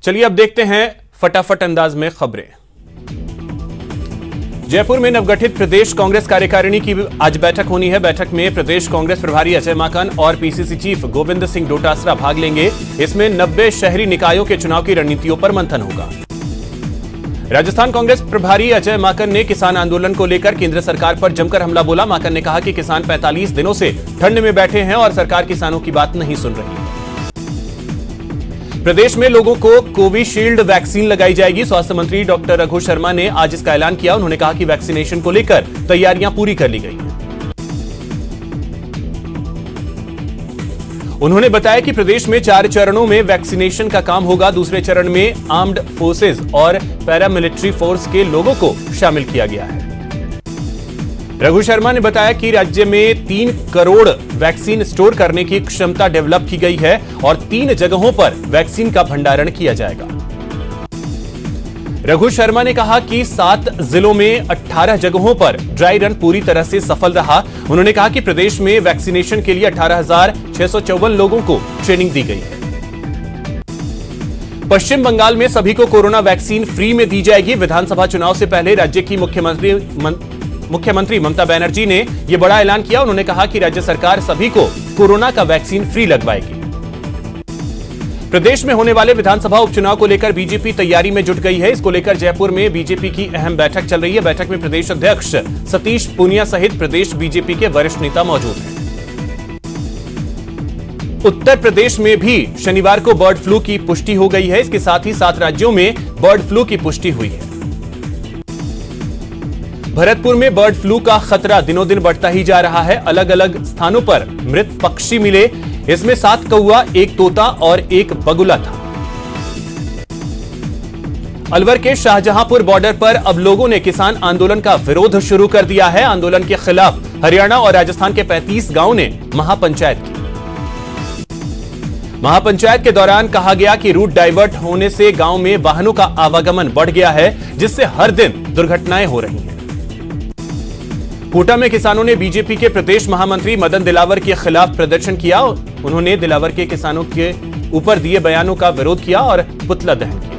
चलिए अब देखते हैं फटाफट अंदाज में खबरें। जयपुर में नवगठित प्रदेश कांग्रेस कार्यकारिणी की आज बैठक होनी है। बैठक में प्रदेश कांग्रेस प्रभारी अजय माकन और पीसीसी चीफ गोविंद सिंह डोटासरा भाग लेंगे। इसमें 90 शहरी निकायों के चुनाव की रणनीतियों पर मंथन होगा। राजस्थान कांग्रेस प्रभारी अजय माकन ने किसान आंदोलन को लेकर केंद्र सरकार पर जमकर हमला बोला। माकन ने कहा कि किसान 45 दिनों से ठंड में बैठे हैं और सरकार किसानों की बात नहीं सुन रही है। प्रदेश में लोगों को कोविशील्ड वैक्सीन लगाई जाएगी। स्वास्थ्य मंत्री डॉक्टर रघु शर्मा ने आज इसका ऐलान किया। उन्होंने कहा कि वैक्सीनेशन को लेकर तैयारियां पूरी कर ली गई हैं। उन्होंने बताया कि प्रदेश में 4 चरणों में वैक्सीनेशन का काम होगा। दूसरे चरण में आर्म्ड फोर्सेज और पैरामिलिट्री फोर्स के लोगों को शामिल किया गया है। रघु शर्मा ने बताया कि राज्य में 3 करोड़ वैक्सीन स्टोर करने की क्षमता डेवलप की गई है और 3 जगहों पर वैक्सीन का भंडारण किया जाएगा। रघु शर्मा ने कहा कि 7 जिलों में 18 जगहों पर ड्राई रन पूरी तरह से सफल रहा। उन्होंने कहा कि प्रदेश में वैक्सीनेशन के लिए 18,654 लोगों को ट्रेनिंग दी गई है। पश्चिम बंगाल में सभी को कोरोना वैक्सीन फ्री में दी जाएगी। विधानसभा चुनाव से पहले राज्य की मुख्यमंत्री ममता बनर्जी ने यह बड़ा ऐलान किया। उन्होंने कहा कि राज्य सरकार सभी को कोरोना का वैक्सीन फ्री लगवाएगी। प्रदेश में होने वाले विधानसभा उपचुनाव को लेकर बीजेपी तैयारी में जुट गई है। इसको लेकर जयपुर में बीजेपी की अहम बैठक चल रही है। बैठक में प्रदेश अध्यक्ष सतीश पूनिया सहित प्रदेश बीजेपी के वरिष्ठ नेता मौजूद हैं। उत्तर प्रदेश में भी शनिवार को बर्ड फ्लू की पुष्टि हो गई है। इसके साथ ही 7 राज्यों में बर्ड फ्लू की पुष्टि हुई है। भरतपुर में बर्ड फ्लू का खतरा दिनों दिन बढ़ता ही जा रहा है। अलग अलग स्थानों पर मृत पक्षी मिले। इसमें 7 कौवा, 1 तोता और 1 बगुला था। अलवर के शाहजहांपुर बॉर्डर पर अब लोगों ने किसान आंदोलन का विरोध शुरू कर दिया है। आंदोलन के खिलाफ हरियाणा और राजस्थान के 35 गांवों ने महापंचायत की। महापंचायत के दौरान कहा गया कि रूट डाइवर्ट होने से गांव में वाहनों का आवागमन बढ़ गया है, जिससे हर दिन दुर्घटनाएं हो रही हैं। कोटा में किसानों ने बीजेपी के प्रदेश महामंत्री मदन दिलावर के खिलाफ प्रदर्शन किया। उन्होंने दिलावर के किसानों के ऊपर दिए बयानों का विरोध किया और पुतला दहन किया।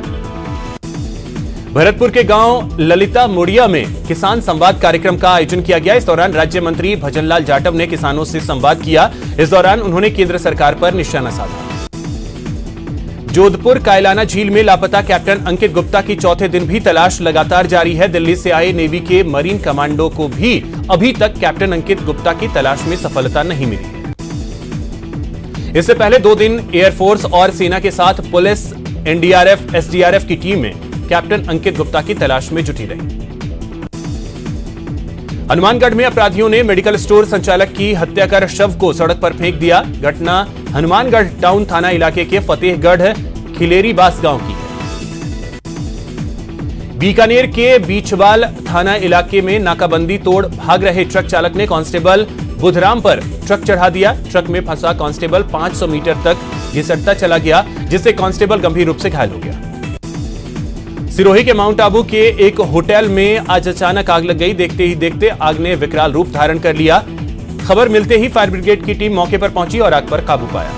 भरतपुर के गांव ललिता मुड़िया में किसान संवाद कार्यक्रम का आयोजन किया गया। इस दौरान राज्य मंत्री भजनलाल जाटव ने किसानों से संवाद किया। इस दौरान उन्होंने केंद्र सरकार पर निशाना साधा। जोधपुर कायलाना झील में लापता कैप्टन अंकित गुप्ता की चौथे दिन भी तलाश लगातार जारी है। दिल्ली से आए नेवी के मरीन कमांडो को भी अभी तक कैप्टन अंकित गुप्ता की तलाश में सफलता नहीं मिली है। इससे पहले 2 दिन एयरफोर्स और सेना के साथ पुलिस, एनडीआरएफ, एसडीआरएफ की टीम में कैप्टन अंकित गुप्ता की तलाश में जुटी रही। हनुमानगढ़ में अपराधियों ने मेडिकल स्टोर संचालक की हत्या कर शव को सड़क पर फेंक दिया। घटना हनुमानगढ़ टाउन थाना इलाके के फतेहगढ़ खिलेरीबास गांव की है। बीकानेर के बीचवाल थाना इलाके में नाकाबंदी तोड़ भाग रहे ट्रक चालक ने कांस्टेबल बुधराम पर ट्रक चढ़ा दिया। ट्रक में फंसा कांस्टेबल 500 मीटर तक घिसटता चला गया, जिससे कांस्टेबल गंभीर रूप से घायल हो गया। सिरोही के माउंट आबू के एक होटल में आज अचानक आग लग गई। देखते ही देखते आग ने विकराल रूप धारण कर लिया। खबर मिलते ही फायर ब्रिगेड की टीम मौके पर पहुंची और आग पर काबू पाया।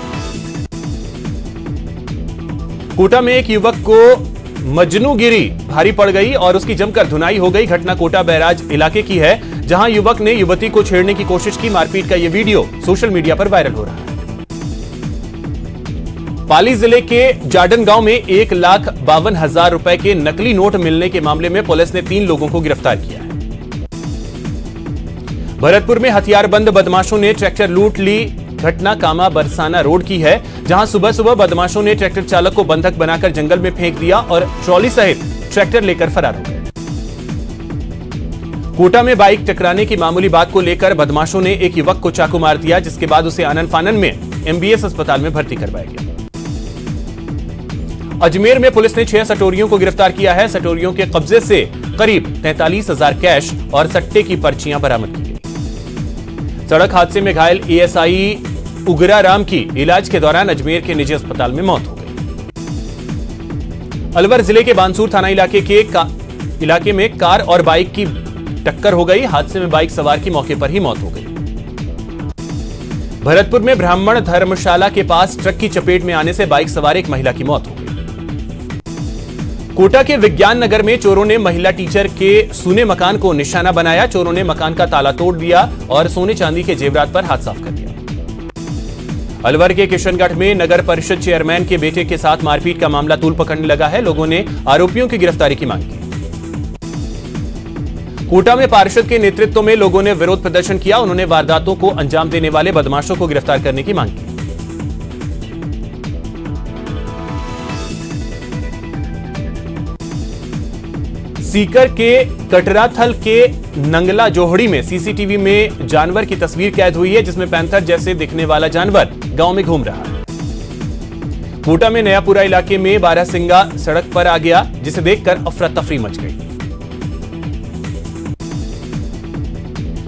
कोटा में एक युवक को मजनूगिरी भारी पड़ गई और उसकी जमकर धुनाई हो गई। घटना कोटा बैराज इलाके की है, जहां युवक ने युवती को छेड़ने की कोशिश की। मारपीट का यह वीडियो सोशल मीडिया पर वायरल हो रहा है। पाली जिले के जाडन गांव में 1,52,000 रुपए के नकली नोट मिलने के मामले में पुलिस ने 3 लोगों को गिरफ्तार किया है। भरतपुर में हथियारबंद बदमाशों ने ट्रैक्टर लूट ली। घटना कामा बरसाना रोड की है, जहां सुबह सुबह बदमाशों ने ट्रैक्टर चालक को बंधक बनाकर जंगल में फेंक दिया और ट्रॉली सहित ट्रैक्टर लेकर फरार हो गए। कोटा में बाइक टकराने की मामूली बात को लेकर बदमाशों ने एक युवक को चाकू मार दिया, जिसके बाद उसे आनन फानन में एमबीएस अस्पताल में भर्ती करवाया गया। अजमेर में पुलिस ने 6 सटोरियों को गिरफ्तार किया है। सटोरियों के कब्जे से करीब 43,000 कैश और सट्टे की पर्चियां बरामद की गई। सड़क हादसे में घायल एएसआई उगरा राम की इलाज के दौरान अजमेर के निजी अस्पताल में मौत हो गई। अलवर जिले के बानसूर थाना इलाके में कार और बाइक की टक्कर हो गई। हादसे में बाइक सवार की मौके पर ही मौत हो गई। भरतपुर में ब्राह्मण धर्मशाला के पास ट्रक की चपेट में आने से बाइक सवार एक महिला की मौत हो गई। कोटा के विज्ञान नगर में चोरों ने महिला टीचर के सूने मकान को निशाना बनाया। चोरों ने मकान का ताला तोड़ दिया और सोने चांदी के जेवरात पर हाथ साफ कर दिया। अलवर के किशनगढ़ में नगर परिषद चेयरमैन के बेटे के साथ मारपीट का मामला तूल पकड़ने लगा है। लोगों ने आरोपियों की गिरफ्तारी की मांग की। कोटा में पार्षद के नेतृत्व में लोगों ने विरोध प्रदर्शन किया। उन्होंने वारदातों को अंजाम देने वाले बदमाशों को गिरफ्तार करने की मांग की। सीकर के कटराथल के नंगला जोहड़ी में सीसीटीवी में जानवर की तस्वीर कैद हुई है, जिसमें पैंथर जैसे दिखने वाला जानवर गांव में घूम रहा है। कोटा में नयापुरा इलाके में बारहसिंगा सड़क पर आ गया, जिसे देखकर अफरा तफरी मच गई।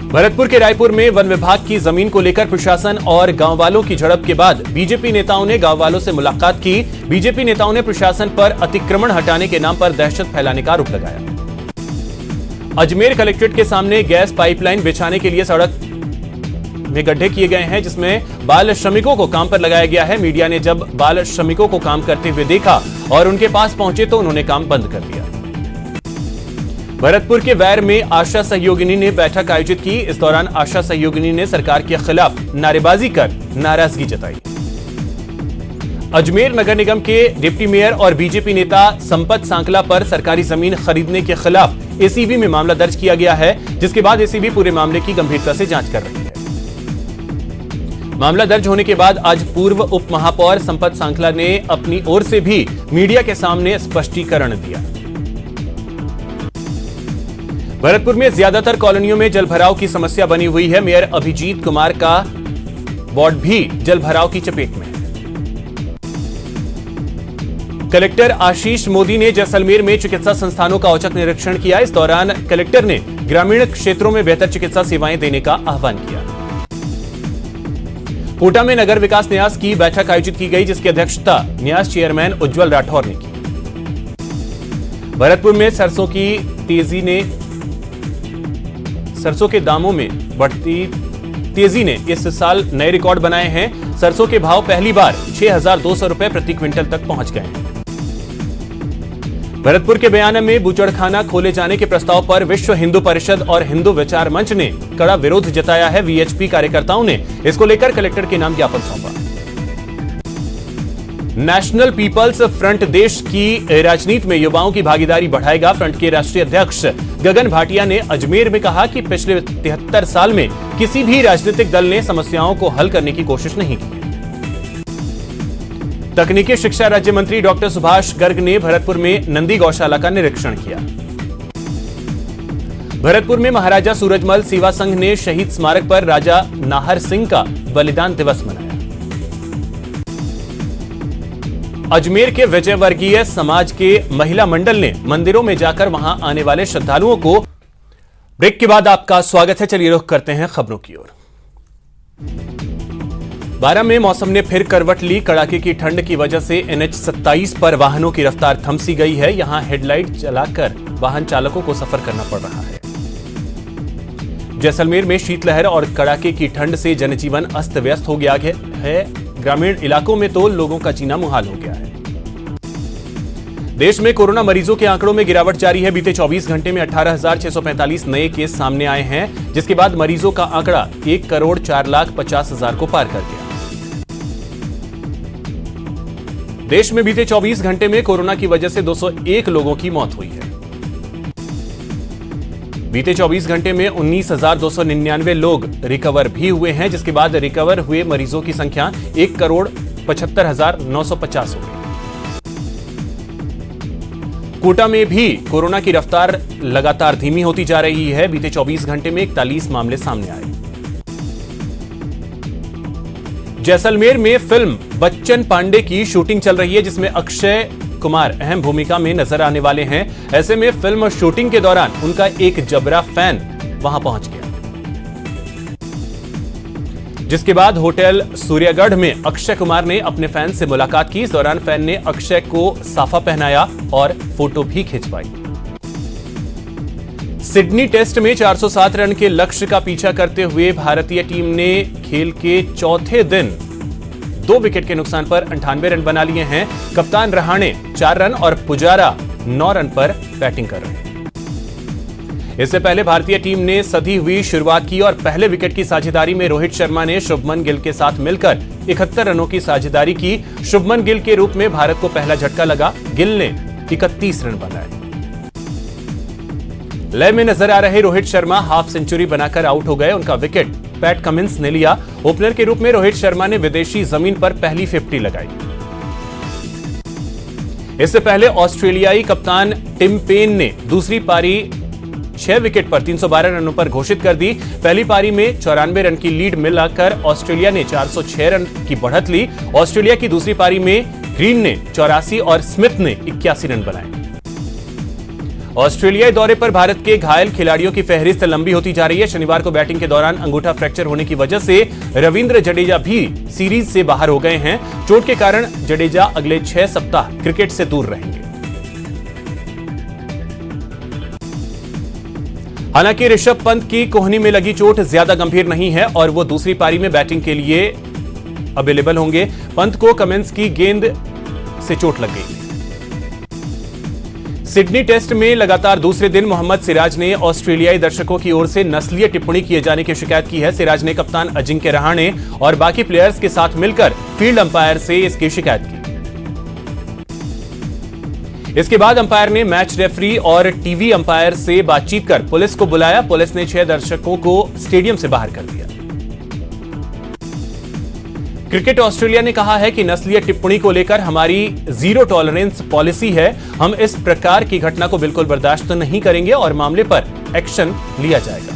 भरतपुर के रायपुर में वन विभाग की जमीन को लेकर प्रशासन और गांव वालों की झड़प के बाद बीजेपी नेताओं ने गांव वालों से मुलाकात की। बीजेपी नेताओं ने प्रशासन पर अतिक्रमण हटाने के नाम पर दहशत फैलाने का आरोप लगाया। अजमेर कलेक्ट्रेट के सामने गैस पाइपलाइन बिछाने के लिए सड़क में गड्ढे किए गए हैं, जिसमें बाल श्रमिकों को काम पर लगाया गया है। मीडिया ने जब बाल श्रमिकों को काम करते हुए देखा और उनके पास पहुंचे तो उन्होंने काम बंद कर दिया। भरतपुर के वैर में आशा सहयोगिनी ने बैठक आयोजित की। इस दौरान आशा सहयोगिनी ने सरकार के खिलाफ नारेबाजी कर नाराजगी जताई। अजमेर नगर निगम के डिप्टी मेयर और बीजेपी नेता संपत सांकला पर सरकारी जमीन खरीदने के खिलाफ एसीबी में मामला दर्ज किया गया है, जिसके बाद एसीबी पूरे मामले की गंभीरता से जांच कर रही है। मामला दर्ज होने के बाद आज पूर्व उप महापौर संपत सांकला ने अपनी ओर से भी मीडिया के सामने स्पष्टीकरण दिया। भरतपुर में ज्यादातर कॉलोनियों में जलभराव की समस्या बनी हुई है। मेयर अभिजीत कुमार का वार्ड भी जलभराव की चपेट में है। कलेक्टर आशीष मोदी ने जैसलमेर में चिकित्सा संस्थानों का औचक निरीक्षण किया। इस दौरान कलेक्टर ने ग्रामीण क्षेत्रों में बेहतर चिकित्सा सेवाएं देने का आह्वान किया। कोटा में नगर विकास न्यास की बैठक आयोजित की गई, जिसकी अध्यक्षता न्यास चेयरमैन उज्जवल राठौर ने की। भरतपुर में सरसों के दामों में बढ़ती तेजी ने इस साल नए रिकॉर्ड बनाए हैं। सरसों के भाव पहली बार 6,200 रुपए प्रति क्विंटल तक पहुंच गए हैं। भरतपुर के बयाना में बूचड़खाना खोले जाने के प्रस्ताव पर विश्व हिंदू परिषद और हिंदू विचार मंच ने कड़ा विरोध जताया है। वीएचपी कार्यकर्ताओं ने इसको लेकर कलेक्टर के नाम ज्ञापन सौंपा। नेशनल पीपल्स फ्रंट देश की राजनीति में युवाओं की भागीदारी बढ़ाएगा। फ्रंट के राष्ट्रीय अध्यक्ष गगन भाटिया ने अजमेर में कहा कि पिछले 73 साल में किसी भी राजनीतिक दल ने समस्याओं को हल करने की कोशिश नहीं की। तकनीकी शिक्षा राज्य मंत्री डॉक्टर सुभाष गर्ग ने भरतपुर में नंदी गौशाला का निरीक्षण किया। भरतपुर में महाराजा सूरजमल सेवा संघ ने शहीद स्मारक पर राजा नाहर सिंह का बलिदान दिवस मनाया। अजमेर के विजयवर्गीय समाज के महिला मंडल ने मंदिरों में जाकर वहां आने वाले श्रद्धालुओं को। ब्रेक के बाद आपका स्वागत है। चलिए रुख करते हैं खबरों की ओर। बारां में मौसम ने फिर करवट ली। कड़ाके की ठंड की वजह से NH 27 पर वाहनों की रफ्तार थम सी गई है। यहां हेडलाइट जलाकर वाहन चालकों को सफर करना पड़ रहा है। जैसलमेर में शीतलहर और कड़ाके की ठंड से जनजीवन अस्त व्यस्त हो गया है। ग्रामीण इलाकों में तो लोगों का जीना मुहाल हो गया है। देश में कोरोना मरीजों के आंकड़ों में गिरावट जारी है। बीते 24 घंटे में 18,645 नए केस सामने आए हैं, जिसके बाद मरीजों का आंकड़ा 1,04,50,000 को पार कर गया। देश में बीते 24 घंटे में कोरोना की वजह से 201 लोगों की मौत हुई है। बीते 24 घंटे में 19,299 लोग रिकवर भी हुए हैं, जिसके बाद रिकवर हुए मरीजों की संख्या 1,75,950 हो गई। कोटा में भी कोरोना की रफ्तार लगातार धीमी होती जा रही है। बीते 24 घंटे में 41 मामले सामने आए। जैसलमेर में फिल्म बच्चन पांडे की शूटिंग चल रही है, जिसमें अक्षय कुमार अहम भूमिका में नजर आने वाले हैं। ऐसे में फिल्म शूटिंग के दौरान उनका एक जबरा फैन वहां पहुंच गया, जिसके बाद होटल सूर्यगढ़ में अक्षय कुमार ने अपने फैन से मुलाकात की। इस दौरान फैन ने अक्षय को साफा पहनाया और फोटो भी खिंचवाई। सिडनी टेस्ट में 407 रन के लक्ष्य का पीछा करते हुए भारतीय टीम ने खेल के चौथे दिन 2 विकेट के नुकसान पर 98 रन बना लिए हैं। कप्तान रहाणे 4 रन और पुजारा 9 रन पर बैटिंग कर रहे हैं। इससे पहले भारतीय टीम ने सधी हुई शुरुआत की और पहले विकेट की साझेदारी में रोहित शर्मा ने शुभमन गिल के साथ मिलकर 71 रनों की साझेदारी की। शुभमन गिल के रूप में भारत को पहला झटका लगा। गिल ने 31 रन बनाए। लय में नजर आ रहे रोहित शर्मा हाफ सेंचुरी बनाकर आउट हो गए। उनका विकेट पैट कमिंस ने लिया। ओपनर के रूप में रोहित शर्मा ने विदेशी जमीन पर पहली 50 लगाई। इससे पहले ऑस्ट्रेलियाई कप्तान टिम पेन ने दूसरी पारी 6 विकेट पर 312 रनों पर घोषित कर दी। पहली पारी में 94 रन की लीड मिलाकर ऑस्ट्रेलिया ने 406 रन की बढ़त ली। ऑस्ट्रेलिया की दूसरी पारी में ग्रीन ने 84 और स्मिथ ने 81 रन बनाए। ऑस्ट्रेलियाई दौरे पर भारत के घायल खिलाड़ियों की फहरिस्त लंबी होती जा रही है। शनिवार को बैटिंग के दौरान अंगूठा फ्रैक्चर होने की वजह से रविंद्र जडेजा भी सीरीज से बाहर हो गए हैं। चोट के कारण जडेजा अगले 6 सप्ताह क्रिकेट से दूर रहेंगे। हालांकि ऋषभ पंत की कोहनी में लगी चोट ज्यादा गंभीर नहीं है और वो दूसरी पारी में बैटिंग के लिए अवेलेबल होंगे। पंत को कमिंस की गेंद से चोट लग गई। सिडनी टेस्ट में लगातार दूसरे दिन मोहम्मद सिराज ने ऑस्ट्रेलियाई दर्शकों की ओर से नस्लीय टिप्पणी किए जाने की शिकायत की है। सिराज ने कप्तान अजिंक्य रहाणे और बाकी प्लेयर्स के साथ मिलकर फील्ड अंपायर से इसकी शिकायत की। इसके बाद अंपायर ने मैच रेफरी और टीवी अंपायर से बातचीत कर पुलिस को बुलाया। पुलिस ने 6 दर्शकों को स्टेडियम से बाहर कर दिया। क्रिकेट ऑस्ट्रेलिया ने कहा है कि नस्लीय टिप्पणी को लेकर हमारी जीरो टॉलरेंस पॉलिसी है। हम इस प्रकार की घटना को बिल्कुल बर्दाश्त नहीं करेंगे और मामले पर एक्शन लिया जाएगा।